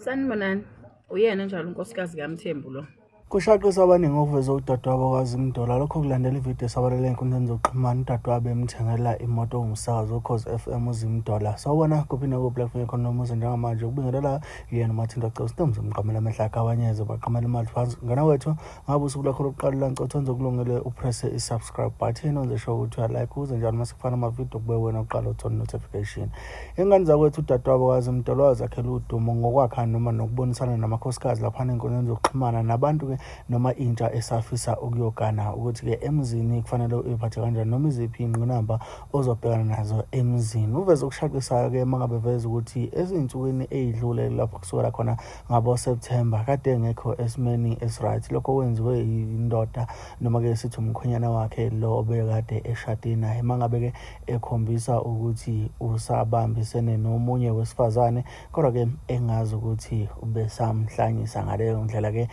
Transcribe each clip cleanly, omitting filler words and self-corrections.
Sanibonani. Uyena njalo unkosikazi kaMthembu lo. Kushaqisa abaningi okuveza udadewabo kwaZimdola. Lokho kulandela ividiyo esabalele ey'nkundleni zokuxhumana. Udadewabo emthengela imoto ongumsakazi Ukhozi FM uZimdola. Sawubona kuphi naku-platform economy njengamanje ukubingelela yena Mathinda Costom zimqamela amehla akabanyeze baqamela imali phansi. Ngana wethu ngabe usuku lakho lokuqala lancothi wenze kulungele upress i-subscribe button wenze sure ukuthi uyalike uze njalo masikufana amavidiyo kube wena uqala uthole notification. Ingane zakwethu udadewabo kwaZimdola wazakhela udumo ngokwakha noma nokubonisana namakhosikazi lapha ey'nkundleni zokuxhumana nabantu ke noma intsha esafisa ukuyogana ukuthi ke emzini kufanele uyiphathe kanjani noma iziphi ingqinamba ozobhekana nazo emzini. Uveze ukushaqisayo ke mangabe veza ukuthi ezinsukwini ezidlule lapho kusukela khona ngabo September kade ngekho esimeni esright. Lokho kwenziwe indoda noma ke sithi umkhwenyana wakhe lo obekade eshade naye mangabe ke ekhombisa ukuthi usabambisene nomunye wesifazane kodwa ke engazi ukuthi ubesamhlanyisa ngaleyo ndlela ke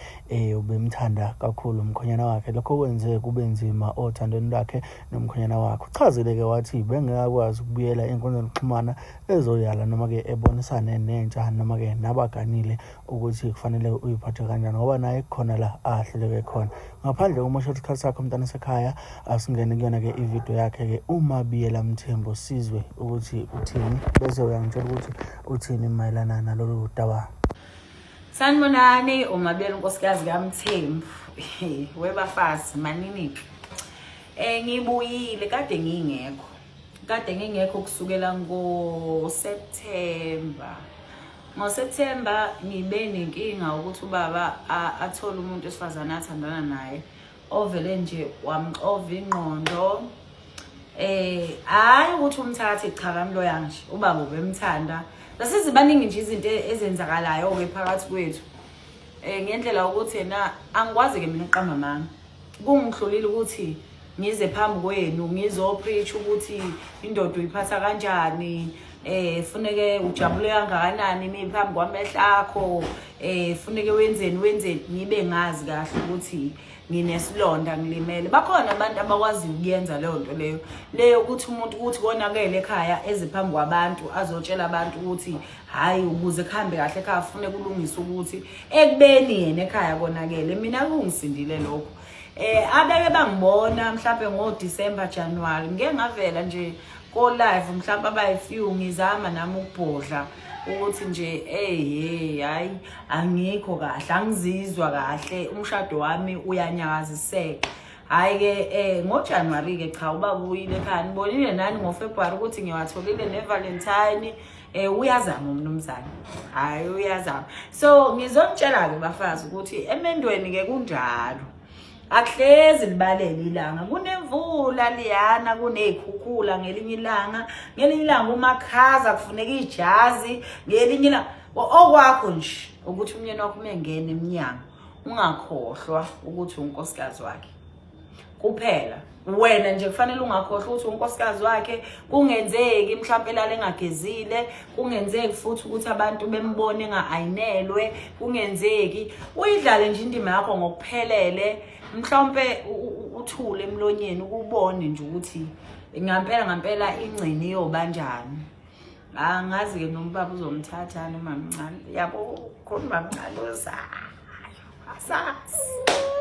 ubemthanda kakhulu umkhwenyana wakhe. Lokho kwenze kube nzima othandweni lakhe nomkhwenyana wakhe. Uchazile ke wathi bengekwazi ukubuyela ey'nkundleni zokuxhumana ezoyala noma ke ebonisane nentsha noma ke nabaganile ukuthi kufanele uyiphathe kanjani ngoba naye khona la ahleleke khona. Ngaphandle kokusho isikhathi sakho mntana sekhaya asingene kuyona ke ividiyo yakhe ke uMabiyela Mthembu sizwe ukuthi uthini bese uyangitshela ukuthi uthini mayelana nalolu daba. Sanibonani uMabiyela unkosikazi kaMthembu. Webafazi manini. Ngibuyile kade ngingekho kusukela ngoSeptember. NgoSeptember ngibe nenkinga ukuthi ubaba athola umuntu wesifazane athandana naye ovele nje wamxova ingqondo. Hayi ukuthi umthathe cha kamlo yanje ubaba ubemthanda. Lasizibaningi nje izinto ezenzakalayo ke phakathi kwethu. Ngendlela ukuthi yena angikwazi ke mina uqamba manga. Kungihlolile ukuthi ngize phambi kwenu ngizopreach ukuthi indoda uyiphatha kanjani. Funeke ujabule kangakanani miphambi kwamehla akho. Funeke wenzeni ngibe ngazi kahle ukuthi nginesilonda ngilimele. Bakhona abantu abakwazi ukuyenza leyo nto leyo ukuthi umuntu ukuthi konakele ekhaya eziphambi kwabantu azotshela abantu ukuthi hayi ukuze kuhambe kahle ekhaya ufune kulungisa ukuthi ekubeni yena ekhaya konakele. Mina kungisindile lokho. Abeke bangibona mhlawumbe ngoDecember January ngeke ngavela nje ko live mhlawumbe abayifew ngizama nami ukubhodla ukuthi nje hayi angikho kahle angizizwa kahle umshado wami uyanyakaziseka. Hayi ke ngoJanuary ke cha ubaba uyile ekhaya nibonile nani ngoFebruary ukuthi ngiwatholile neValentine. Uyazama umnumzane. Hayi uyazama. So ngizomtshela ke bafazi ukuthi emendweni ke kunjalo. Akuhlezi libalele ilanga kunemvula liyana kunezikhukhula ngelinye ilanga umakhaza kufuneka ijazi ngelinye ilanga okwakho nje ukuthi umnyeni wakho mengene eminyango ungakhohlwa ukuthi unkosikazi wakhe kuphela. Wena nje kufanele ungakhohlwa ukuthi unkosikazi wakhe. Kungenzeki mhlawumbe lale engagezile, kungenzeki futhi ukuthi abantu bembone engaayinelwe, kungenzeki uyidlale nje indima yakho ngokuphelele. Mhlawumbe uthule emlonyeni ukubone nje ukuthi ngampela ingcini yobanjani. Angazi ke nombaba uzomthatha noma mncane yabo khona bamncane ozayo asazi.